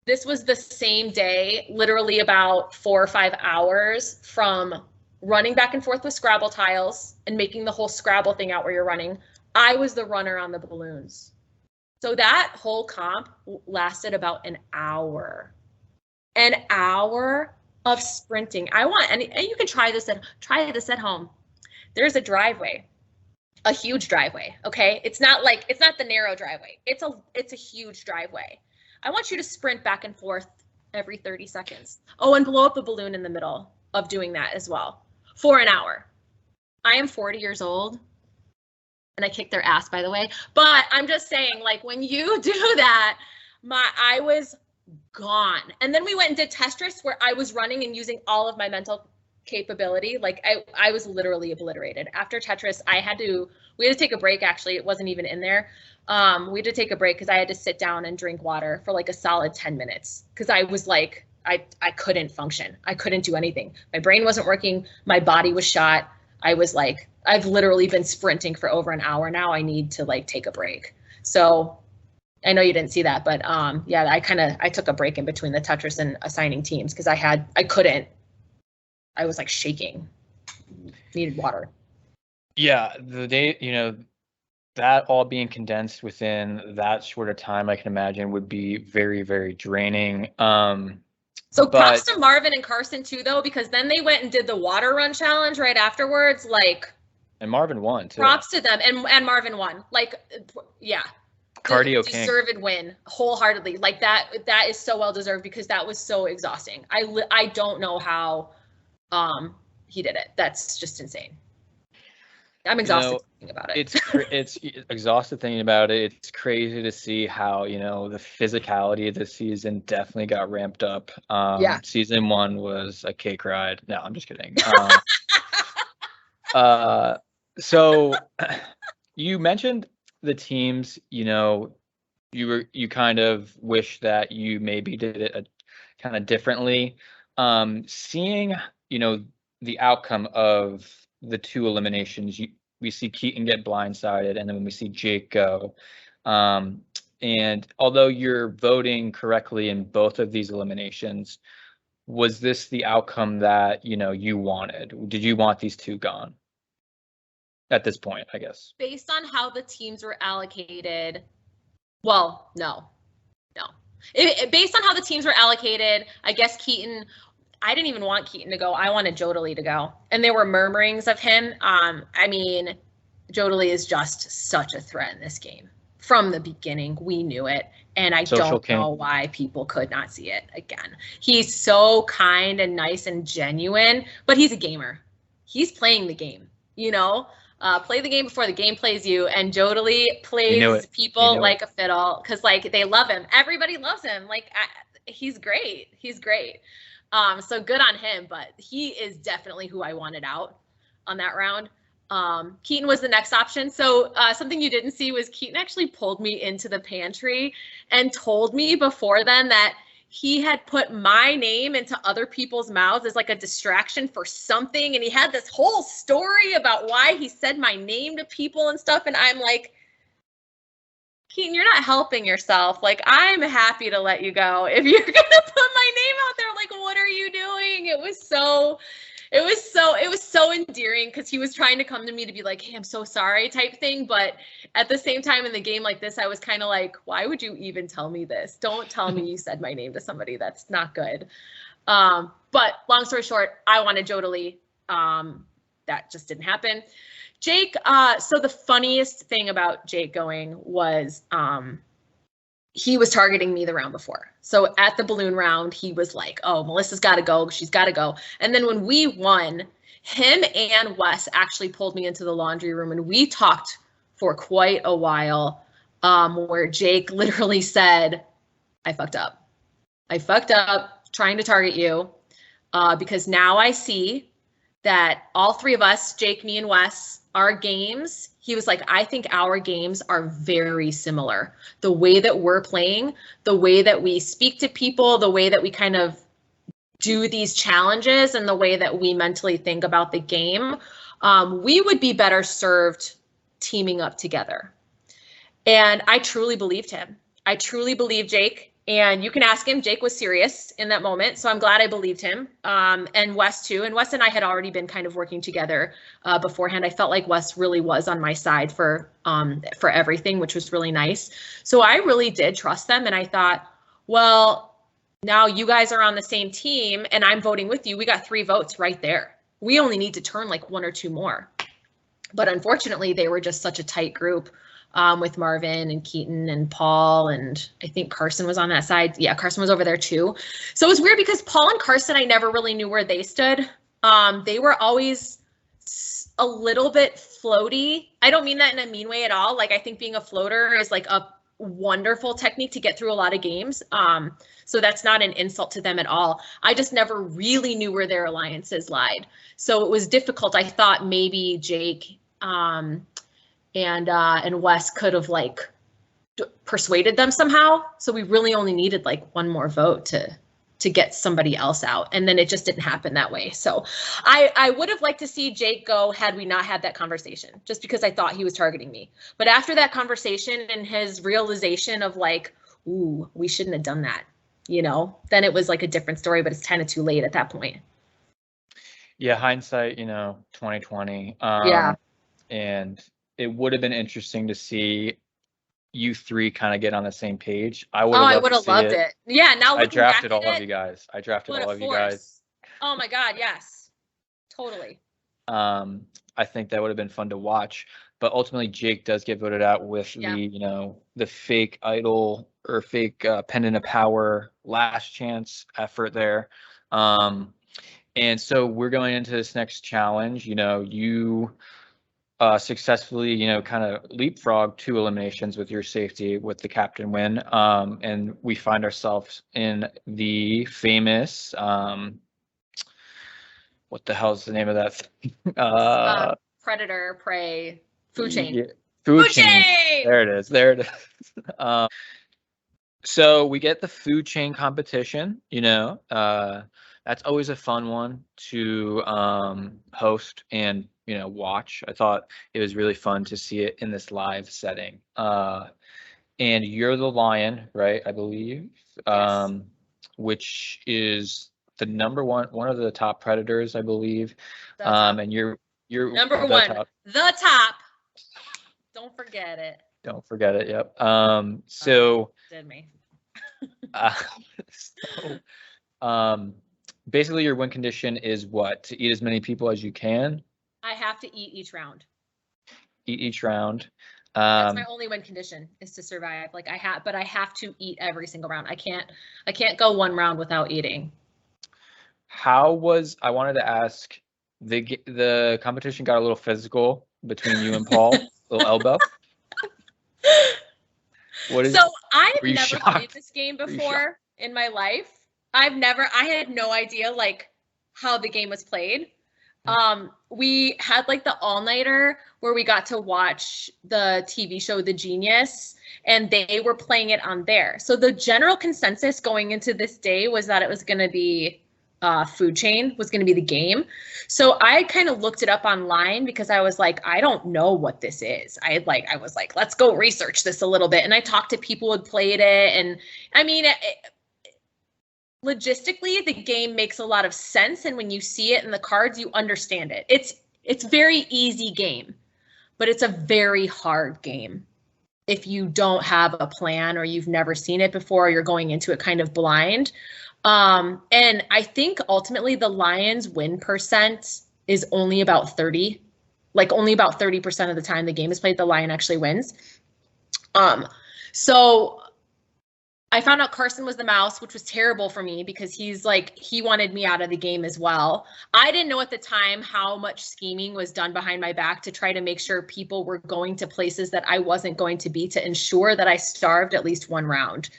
this was the same day, literally about 4 or 5 hours from running back and forth with Scrabble tiles and making the whole Scrabble thing out where you're running. I was the runner on the balloons. So that whole comp lasted about an hour. An hour of sprinting. And you can try this at home. There's a driveway, a huge driveway, okay? It's not the narrow driveway. It's a huge driveway. I want you to sprint back and forth every 30 seconds. Oh, and blow up a balloon in the middle of doing that as well for an hour. I am 40 years old. And I kicked their ass, by the way. But I'm just saying, like, when you do that, I was gone. And then we went and did Tetris, where I was running and using all of my mental capability. Like, I was literally obliterated. After Tetris, we had to take a break, actually. It wasn't even in there. We had to take a break because I had to sit down and drink water for like a solid 10 minutes. Because I was like, I couldn't function. I couldn't do anything. My brain wasn't working. My body was shot. I was like, I've literally been sprinting for over an hour now. I need to like take a break. So I know you didn't see that, but yeah, I took a break in between the Tetris and assigning teams because I was like shaking, needed water. Yeah, the day, you know, that all being condensed within that short of time, I can imagine would be very, very draining. So props to Marvin and Carson too, though, because then they went and did the water run challenge right afterwards. Like, and Marvin won too. Props to them, and Marvin won. Like, yeah, cardio deserved win wholeheartedly. Like that is so well deserved because that was so exhausting. I don't know how he did it. That's just insane. I'm exhausted thinking about it. It's exhausted thinking about it. It's crazy to see how, the physicality of the season definitely got ramped up. Yeah. Season 1 was a cake ride. No, I'm just kidding. So you mentioned the teams, you kind of wish that you maybe did it kind of differently. Seeing, the outcome of the 2 eliminations, we see Keaton get blindsided, and then when we see Jake go. And although you're voting correctly in both of these eliminations, was this the outcome that, you wanted? Did you want these 2 gone at this point, I guess? Based on how the teams were allocated, well, no. Based on how the teams were allocated, I guess Keaton, I didn't even want Keaton to go. I wanted Jodali to go. And there were murmurings of him. I mean, Jodali is just such a threat in this game. From the beginning, we knew it. And I don't know why people could not see it again. He's so kind and nice and genuine, but he's a gamer. He's playing the game, play the game before the game plays you. And Jodali plays people like a fiddle because, like, they love him. Everybody loves him. Like, he's great. He's great. So good on him. But he is definitely who I wanted out on that round. Keaton was the next option. So something you didn't see was Keaton actually pulled me into the pantry and told me before then that he had put my name into other people's mouths as like a distraction for something. And he had this whole story about why he said my name to people and stuff. And I'm like, Keaton, you're not helping yourself. Like, I'm happy to let you go. If you're going to put my name out there, like, what are you doing? It was so endearing because he was trying to come to me to be like, hey, I'm so sorry type thing. But at the same time in the game like this, I was kind of like, why would you even tell me this? Don't tell me you said my name to somebody. That's not good. But long story short, I wanted Jodali. That just didn't happen. Jake, so the funniest thing about Jake going was he was targeting me the round before. So at the balloon round, he was like, oh, Melissa's got to go. She's got to go. And then when we won, him and Wes actually pulled me into the laundry room and we talked for quite a while where Jake literally said, I fucked up. I fucked up trying to target you because now I see that all 3 of us, Jake, me, and Wes, our games, he was like, I think our games are very similar. The way that we're playing, the way that we speak to people, the way that we kind of do these challenges, and the way that we mentally think about the game, we would be better served teaming up together. And I truly believed him. I truly believed Jake. And you can ask him, Jake was serious in that moment. So I'm glad I believed him. And Wes too. And Wes and I had already been kind of working together beforehand. I felt like Wes really was on my side for everything, which was really nice. So I really did trust them. And I thought, well, now you guys are on the same team and I'm voting with you. We got 3 votes right there. We only need to turn like 1 or 2 more. But unfortunately, they were just such a tight group. With Marvin and Keaton and Paul, and I think Carson was on that side. Yeah, Carson was over there too. So it was weird because Paul and Carson, I never really knew where they stood. They were always a little bit floaty. I don't mean that in a mean way at all. Like, I think being a floater is like a wonderful technique to get through a lot of games. So that's not an insult to them at all. I just never really knew where their alliances lied. So it was difficult. I thought maybe Jake and Wes could have like persuaded them somehow. So we really only needed like 1 more vote to get somebody else out. And then it just didn't happen that way. So I would have liked to see Jake go had we not had that conversation, just because I thought he was targeting me. But after that conversation and his realization of like, ooh, we shouldn't have done that, then it was like a different story, but it's kind of too late at that point. Yeah, hindsight, 2020. Yeah. And it would have been interesting to see you 3 kind of get on the same page. I would have loved it. Yeah, now I drafted all of you guys. Oh my God, yes, totally. I think that would have been fun to watch. But ultimately, Jake does get voted out with the fake idol or fake pendant of power last chance effort there. And so we're going into this next challenge. You successfully, kind of leapfrog 2 eliminations with your safety with the captain win. And we find ourselves in the famous, what the hell is the name of that thing? Predator, prey, food chain. Yeah, food chain. There it is. There it is. So we get the food chain competition, that's always a fun one to host and, watch. I thought it was really fun to see it in this live setting. And you're the lion, right? I believe, Yes. which is the one of the top predators, I believe. The top. And you're number the one, top. the top. Don't forget it. Don't forget it. Yep. So. Did me. Basically your win condition is what? To eat as many people as you can. I have to eat each round. Eat each round. That's my only win condition, is to survive. Like I have to eat every single round. I can't go one round without eating. I wanted to ask, the competition got a little physical between you and Paul, little elbow. So I've never played this game before in my life. I had no idea like how the game was played. We had like the all-nighter where we got to watch the TV show The Genius, and they were playing it on there. So the general consensus going into this day was that it was going to be food chain was going to be the game. So I kind of looked it up online because I was like, I don't know what this is. I was like, let's go research this a little bit. And I talked to people who had played it. And I mean, logistically, the game makes a lot of sense. And when you see it in the cards, you understand it. It's very easy game, but it's a very hard game. If you don't have a plan or you've never seen it before, you're going into it kind of blind. And I think ultimately the Lions win percent is only about 30, like only about 30% of the time the game is played, the Lion actually wins. So I found out Carson was the mouse, which was terrible for me because he wanted me out of the game as well. I didn't know at the time how much scheming was done behind my back to try to make sure people were going to places that I wasn't going to be, to ensure that I starved at least one round.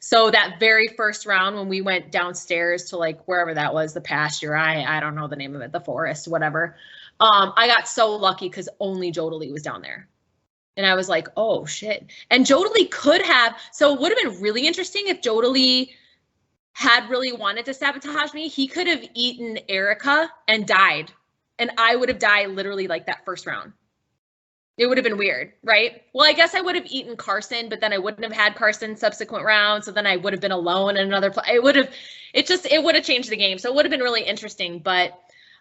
So that very first round when we went downstairs to like wherever that was, the pasture, I don't know the name of it, the forest, whatever. I got so lucky because only Jodely was down there. And I was like, oh shit. And Jodely could have, so it would have been really interesting if Jodely had really wanted to sabotage me. He could have eaten Erica and died. And I would have died literally like that first round. It would have been weird, right? Well, I guess I would have eaten Carson, but then I wouldn't have had Carson subsequent round. So then I would have been alone in another play. It would have changed the game. So it would have been really interesting. But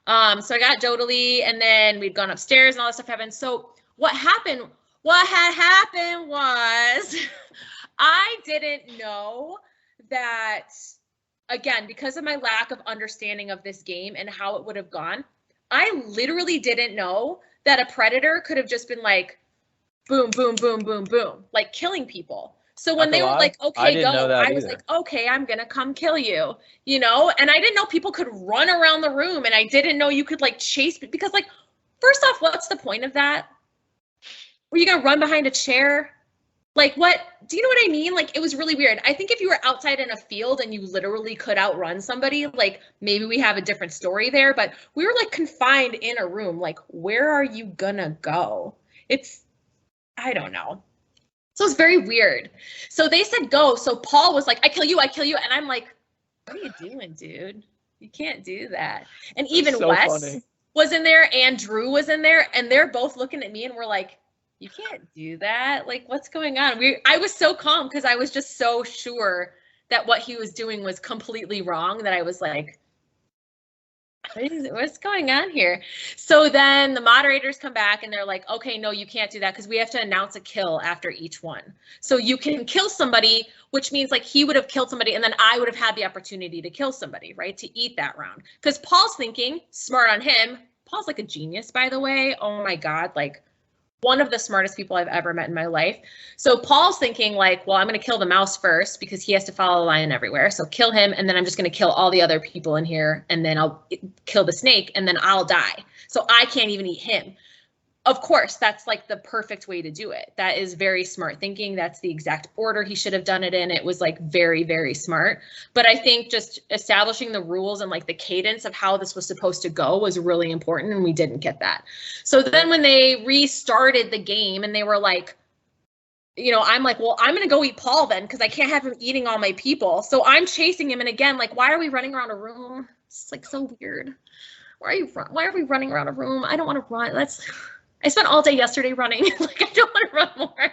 so I got Jodely, and then we'd gone upstairs and all this stuff happened. So what had happened was I didn't know that, again, because of my lack of understanding of this game and how it would have gone, I literally didn't know that a predator could have just been like, boom, boom, boom, boom, boom, like killing people. So when they were like, okay, go, I was like, okay, I'm going to come kill you, And I didn't know people could run around the room, and I didn't know you could like chase, because like, first off, what's the point of that? Were you going to run behind a chair? Like what? Do you know what I mean? Like it was really weird. I think if you were outside in a field and you literally could outrun somebody, like maybe we have a different story there, but we were like confined in a room. Like, where are you gonna go? I don't know. So it's very weird. So they said go. So Paul was like, I kill you. And I'm like, what are you doing, dude? You can't do that. And even so Wes was in there and Drew was in there, and they're both looking at me and we're like, you can't do that. Like, what's going on? I was so calm because I was just so sure that what he was doing was completely wrong that I was like, what's going on here? So then the moderators come back and they're like, okay, no, you can't do that because we have to announce a kill after each one. So you can kill somebody, which means like he would have killed somebody and then I would have had the opportunity to kill somebody, right? To eat that round. Because Paul's thinking, smart on him. Paul's like a genius, by the way. Oh my God, like, one of the smartest people I've ever met in my life. So Paul's thinking like, well, I'm going to kill the mouse first because he has to follow the lion everywhere. So kill him. And then I'm just going to kill all the other people in here. And then I'll kill the snake and then I'll die. So I can't even eat him. of course, that's like the perfect way to do it. That is very smart thinking. That's the exact order he should have done it in. It was like very, very smart. But I think just establishing the rules and like the cadence of how this was supposed to go was really important, and we didn't get that. So then when they restarted the game and they were like, you know, I'm like, well, I'm going to go eat Paul then, because I can't have him eating all my people. So I'm chasing him. And again, like, why are we running around a room? It's like so weird. Why are we running around a room? I don't want to run. I spent all day yesterday running. Like, I don't want to run more.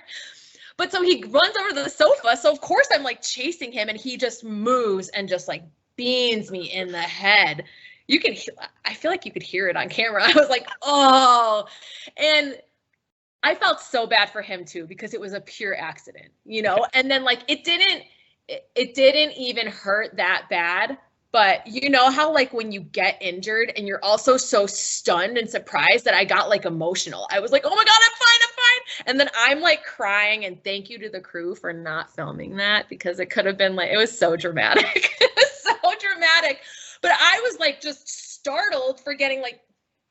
But so he runs over to the sofa. So of course I'm like chasing him, and he just moves and just like beans me in the head. I feel like you could hear it on camera. I was like, oh, and I felt so bad for him too, because it was a pure accident, you know? And then like, it didn't even hurt that bad. But you know how like when you get injured and you're also so stunned and surprised that I got like emotional. I was like, oh my God, I'm fine. And then I'm like crying, and thank you to the crew for not filming that, because it could have been like, it was so dramatic. It was so dramatic. But I was like just startled for getting like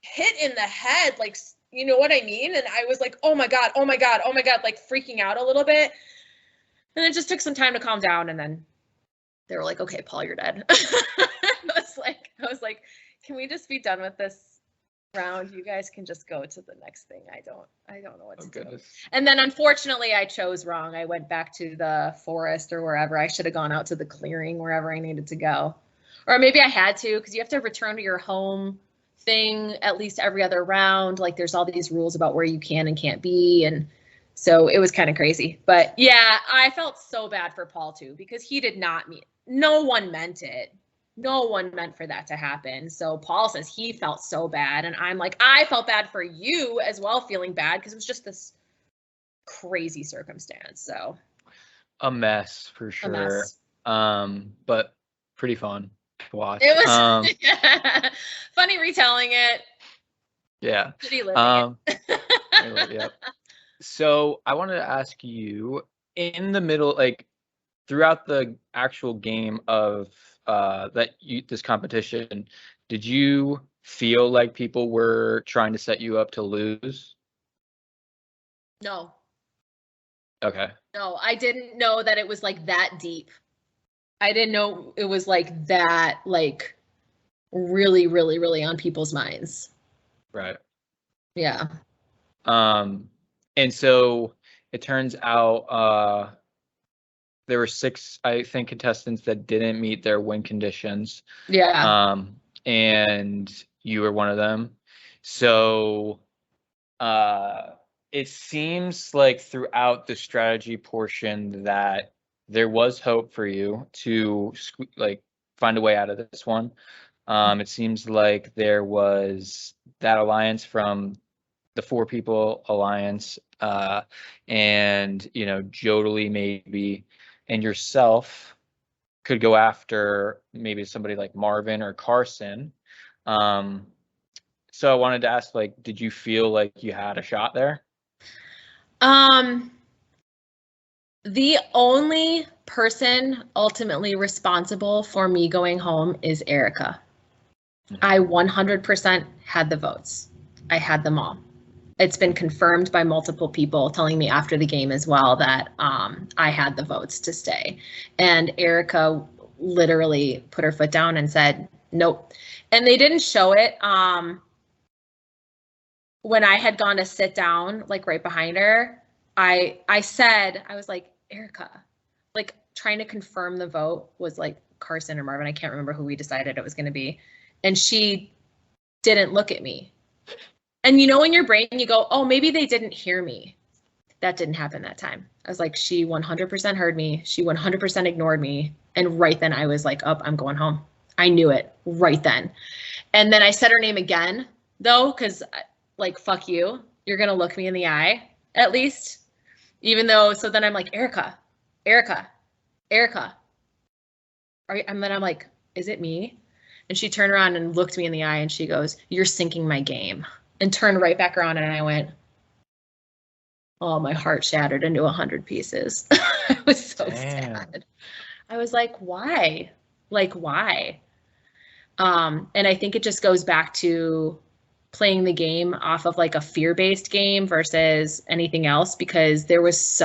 hit in the head, like, you know what I mean? And I was like, oh my God, like freaking out a little bit. And it just took some time to calm down, and then they were like, okay, Paul, you're dead. I was like, can we just be done with this round? You guys can just go to the next thing. I don't know what to do. And then unfortunately I chose wrong. I went back to the forest or wherever. I should have gone out to the clearing, wherever I needed to go. Or maybe I had to, because you have to return to your home thing at least every other round. Like, there's all these rules about where you can and can't be. And so it was kind of crazy. But yeah, I felt so bad for Paul too, because he did not mean, no one meant it. No one meant for that to happen. So Paul says he felt so bad. And I'm like, I felt bad for you as well, feeling bad, because it was just this crazy circumstance. So a mess for sure. But pretty fun to watch. It was funny retelling it. Yeah. Yep. So I wanted to ask you, in the middle, like throughout the actual game of this competition, did you feel like people were trying to set you up to lose? No. Okay. No, I didn't know that it was like that deep. I didn't know it was like that, like really, really, really on people's minds. Right. Yeah. And so it turns out there were 6, I think, contestants that didn't meet their win conditions. Yeah. And you were one of them. So it seems like throughout the strategy portion that there was hope for you to like find a way out of this one. It seems like there was that alliance from the 4 people alliance, and you know, Jodely maybe, and yourself could go after maybe somebody like Marvin or Carson. So I wanted to ask, like, did you feel like you had a shot there? The only person ultimately responsible for me going home is Erica. I 100% had the votes. I had them all. It's been confirmed by multiple people telling me after the game as well that I had the votes to stay. And Erica literally put her foot down and said, nope. And they didn't show it. When I had gone to sit down, like right behind her, I was like, Erica, like trying to confirm the vote was like Carson or Marvin. I can't remember who we decided it was going to be. And she didn't look at me. And you know, in your brain, you go, oh, maybe they didn't hear me. That didn't happen that time. I was like, she 100% heard me. She 100% ignored me. And right then I was like, oh, I'm going home. I knew it right then. And then I said her name again, though, because like, fuck you. You're going to look me in the eye, at least. Even though, so then I'm like, Erica. And then I'm like, is it me? And she turned around and looked me in the eye and she goes, you're sinking my game. And turned right back around, and I went, oh, my heart shattered into 100 pieces. I was so sad. I was like, why? Like, why? And I think it just goes back to playing the game off of like a fear-based game versus anything else, because there was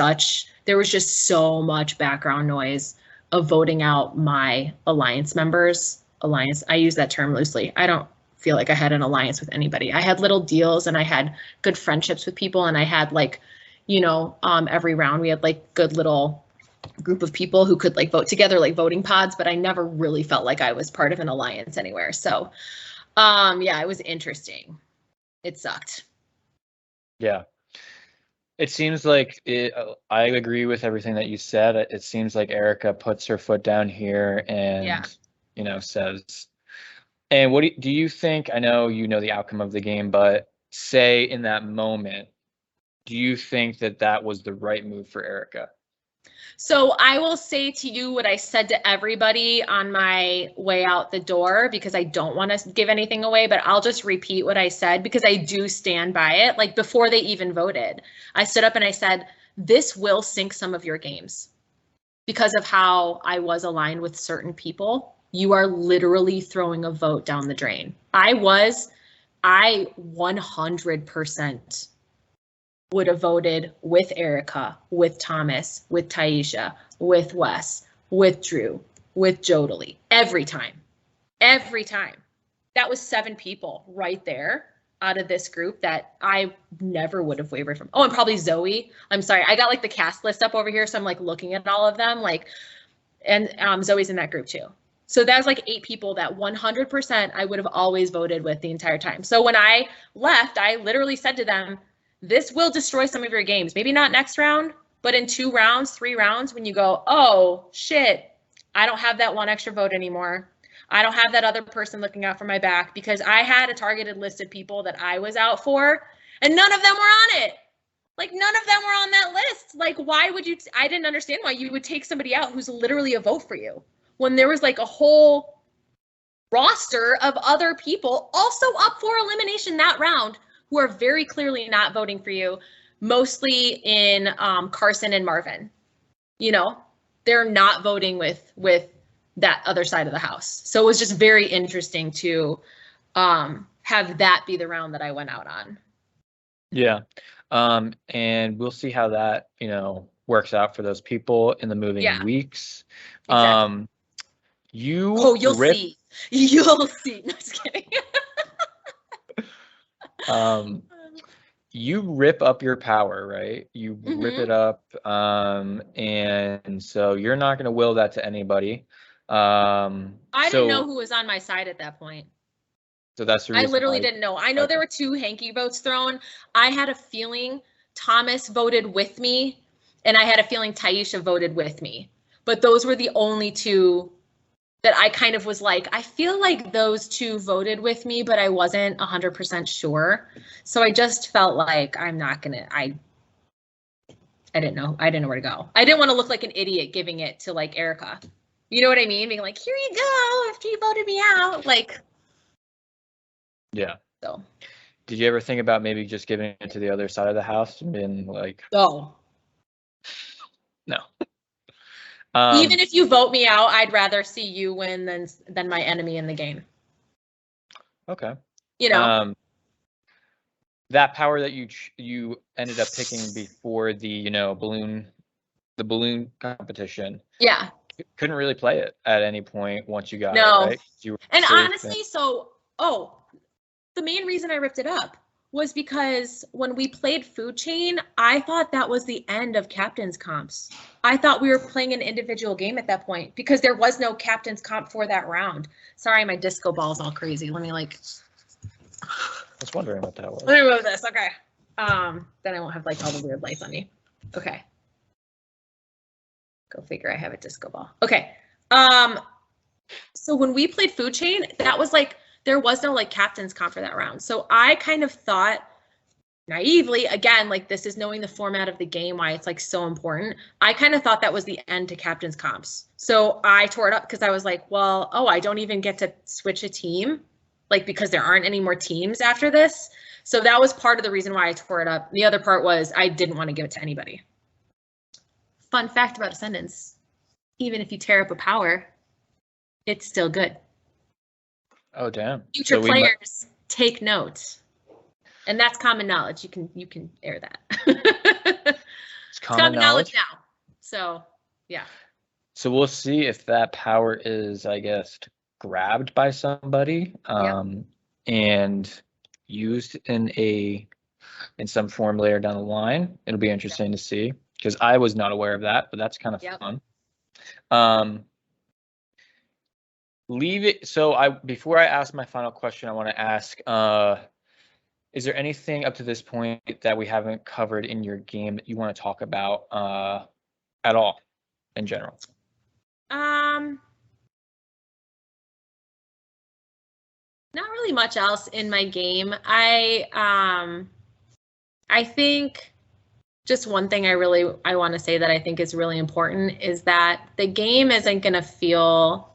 just so much background noise of voting out my alliance members. Alliance, I use that term loosely. I don't feel like I had an alliance with anybody. I had little deals and I had good friendships with people, and I had like, every round we had like good little group of people who could like vote together, like voting pods, but I never really felt like I was part of an alliance anywhere. So yeah, it was interesting. It sucked. Yeah. It seems like I agree with everything that you said. It seems like Erica puts her foot down here and, says, and what do you think? I know you know the outcome of the game, but say in that moment, do you think that was the right move for Erica? So I will say to you what I said to everybody on my way out the door, because I don't want to give anything away, but I'll just repeat what I said because I do stand by it. Like before they even voted, I stood up and I said, this will sink some of your games because of how I was aligned with certain people. You are literally throwing a vote down the drain. I 100% would have voted with Erica, with Thomas, with Taisha, with Wes, with Drew, with Jodely, every time. Every time. That was 7 people right there out of this group that I never would have wavered from. Oh, and probably Zoe. I'm sorry, I got like the cast list up over here, so I'm like looking at all of them, and Zoe's in that group too. So that's like 8 people that 100% I would have always voted with the entire time. So when I left, I literally said to them, this will destroy some of your games. Maybe not next round, but in 2 rounds, 3 rounds, when you go, oh, shit, I don't have that 1 extra vote anymore. I don't have that other person looking out for my back, because I had a targeted list of people that I was out for, and none of them were on it. Like, none of them were on that list. Like, why would you? I didn't understand why you would take somebody out who's literally a vote for you when there was like a whole roster of other people also up for elimination that round who are very clearly not voting for you, mostly in Carson and Marvin. They're not voting with that other side of the house. So it was just very interesting to have that be the round that I went out on. Yeah. And we'll see how that, works out for those people in the moving weeks. Exactly. You'll see. You'll see. No, just kidding. You rip up your power, right? You rip it up, and so you're not going to will that to anybody. I didn't know who was on my side at that point. So that's the reason I literally didn't know. I know there were 2 hanky votes thrown. I had a feeling Thomas voted with me, and I had a feeling Taisha voted with me. But those were the only 2 that I kind of was like, I feel like those 2 voted with me, but I wasn't 100% sure. So I just felt like I'm not gonna, I didn't know. I didn't know where to go. I didn't want to look like an idiot giving it to like Erica. You know what I mean? Being like, here you go, after you voted me out. Like, yeah. So did you ever think about maybe just giving it to the other side of the house and being like, no. Even if you vote me out, I'd rather see you win than my enemy in the game. Okay. That power that you ended up picking before the balloon competition. Yeah. Couldn't really play it at any point once you got it, right? And honestly, the main reason I ripped it up was because when we played Food Chain, I thought that was the end of captain's comps. I thought we were playing an individual game at that point because there was no captain's comp for that round. Sorry, my disco ball's all crazy. Let me I was wondering what that was. Let me move this. Okay. Then I won't have like all the weird lights on me. Okay. Go figure, I have a disco ball. Okay. So when we played Food Chain, that was like, there was no like captain's comp for that round. So I kind of thought naively, again, like this is knowing the format of the game, why it's like so important. I kind of thought that was the end to captain's comps. So I tore it up because I was like, well, I don't even get to switch a team, like because there aren't any more teams after this. So that was part of the reason why I tore it up. The other part was I didn't want to give it to anybody. Fun fact about Ascendance, even if you tear up a power, it's still good. Oh, damn. Future players, take note. And that's common knowledge. You can air that. It's common knowledge now. So yeah. So we'll see if that power is, I guess, grabbed by somebody and used in some form later down the line. It'll be interesting to see, because I was not aware of that, but that's kind of fun. Leave it. So before I ask my final question, I want to ask, is there anything up to this point that we haven't covered in your game that you want to talk about at all in general? Not really much else in my game. I think just one thing I want to say that I think is really important is that the game isn't going to feel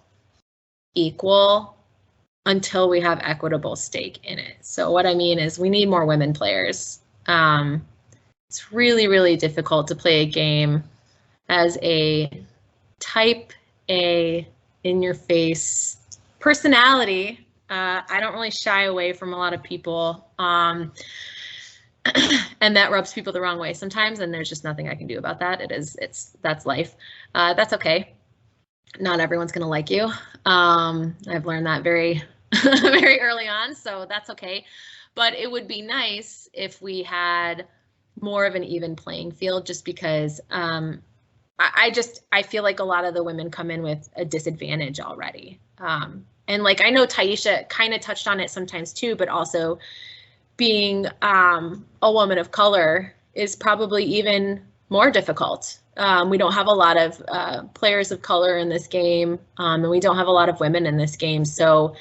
equal until we have equitable stake in it. So what I mean is we need more women players. It's really, really difficult to play a game as a type A, in-your-face personality. I don't really shy away from a lot of people, and that rubs people the wrong way sometimes, and there's just nothing I can do about that. That's life. That's okay. Not everyone's gonna like you. I've learned that very, very early on, so that's okay. But it would be nice if we had more of an even playing field, just because I feel like a lot of the women come in with a disadvantage already. And like, I know Taisha kind of touched on it sometimes too, but also being a woman of color is probably even more difficult. We don't have a lot of players of color in this game, and we don't have a lot of women in this game. So,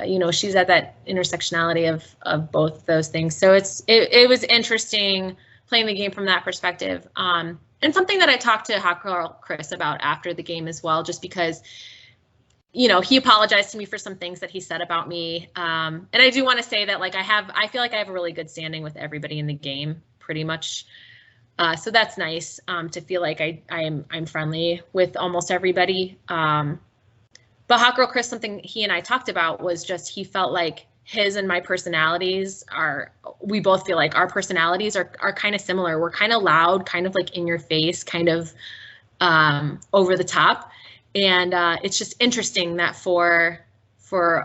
you know, she's at that intersectionality of both those things. So it was interesting playing the game from that perspective. And something that I talked to Hot Girl Chris about after the game as well, just because, you know, he apologized to me for some things that he said about me. And I do want to say that, like, I feel like I have a really good standing with everybody in the game, pretty much. So that's nice, to feel like I'm friendly with almost everybody. But Hot Girl Chris, something he and I talked about was just, he felt like his and my personalities we both feel like our personalities are kind of similar. We're kind of loud, kind of like in your face, kind of over the top. And it's just interesting that for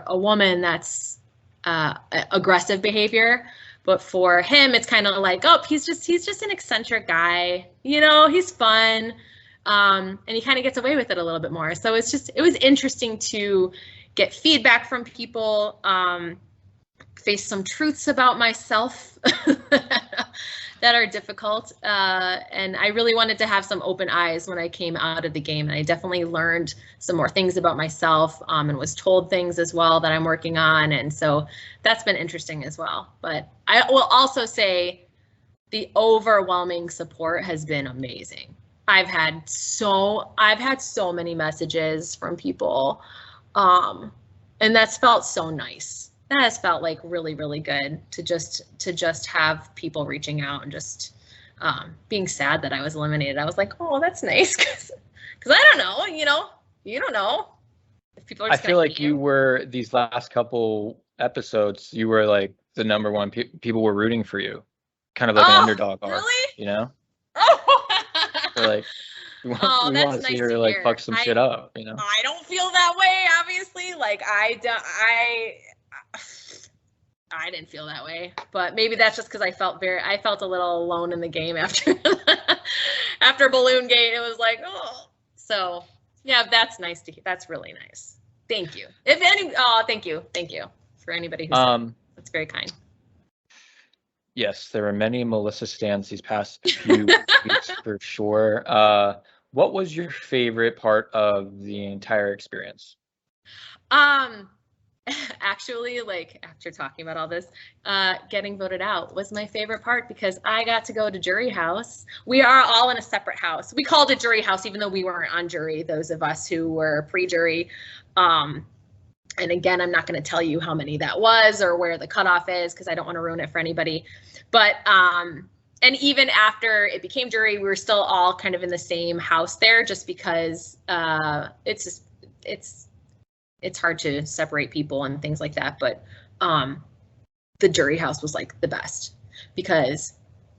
a woman, that's aggressive behavior, but for him, it's kind of like, oh, he's just an eccentric guy, you know, he's fun, and he kind of gets away with it a little bit more. So it was interesting to get feedback from people, face some truths about myself that are difficult, and I really wanted to have some open eyes when I came out of the game. And I definitely learned some more things about myself, and was told things as well that I'm working on, and so that's been interesting as well. But I will also say the overwhelming support has been amazing. I've had so many messages from people, and that's felt so nice. That has felt like really, really good to just have people reaching out and just being sad that I was eliminated. I was like, oh, that's nice, because I don't know, you don't know if people are. I feel like you were, these last couple episodes, you were like the number one. People were rooting for you, kind of like an underdog arc, really? You know? Oh. Like, we want to see her like fuck some shit up, you know? I don't feel that way, obviously. Like, I didn't feel that way, but maybe that's just because I felt a little alone in the game after after Balloon Gate. It was like, oh, so yeah, that's nice to hear. That's really nice. Thank you. Thank you for anybody who said that's very kind. Yes, there were many Melissa stans these past few weeks for sure. What was your favorite part of the entire experience? Actually, like, after talking about all this, getting voted out was my favorite part, because I got to go to jury house. We are all in a separate house. We called it jury house, even though we weren't on jury, those of us who were pre-jury. And again, I'm not going to tell you how many that was or where the cutoff is, because I don't want to ruin it for anybody. But and even after it became jury, we were still all kind of in the same house there, just because it's hard to separate people and things like that. But the jury house was like the best, because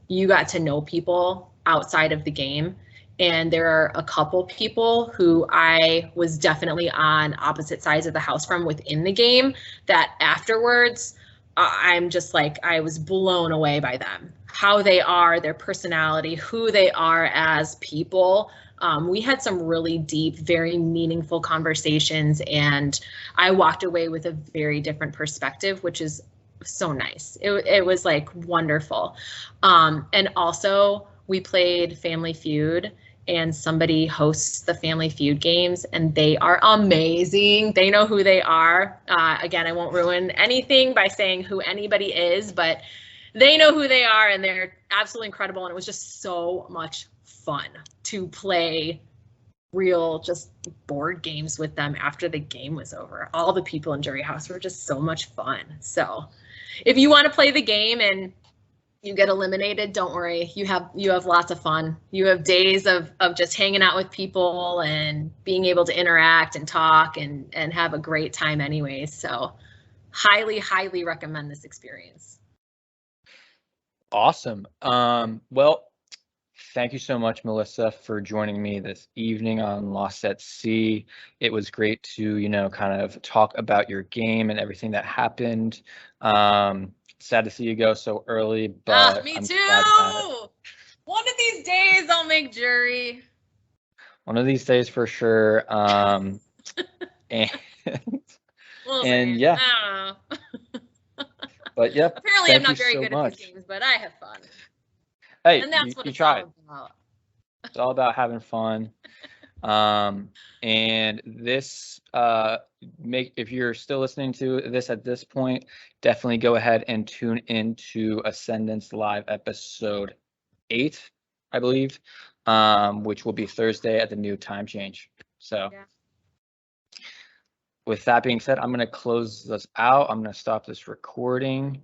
you got to know people outside of the game. And there are a couple people who I was definitely on opposite sides of the house from within the game that afterwards, I'm just like, I was blown away by them, how they are, their personality, who they are as people. We had some really deep, very meaningful conversations, and I walked away with a very different perspective, which is so nice. It was like wonderful. And also we played Family Feud, and somebody hosts the Family Feud games, and they are amazing. They know who they are. Again, I won't ruin anything by saying who anybody is, but they know who they are, and they're absolutely incredible. And it was just so much fun to play real just board games with them after the game was over. All the people in Jury House were just so much fun. So if you want to play the game and you get eliminated, don't worry. You have lots of fun. You have days of just hanging out with people and being able to interact and talk and have a great time anyways. So highly, highly recommend this experience. Awesome. Well, thank you so much, Melissa, for joining me this evening on Lost at Sea. It was great to, kind of talk about your game and everything that happened. Sad to see you go so early, but me I'm too. glad One of these days I'll make jury. one of these days for sure. And and yeah. I don't know. But yeah. Apparently I'm not very good at these games, but I have fun. Hey, and that's what you it's tried. all about. It's all about having fun. And this, if you're still listening to this at this point, definitely go ahead and tune into Ascendance Live episode 8, I believe, which will be Thursday at the new time change. So yeah. With that being said, I'm going to close this out. I'm going to stop this recording.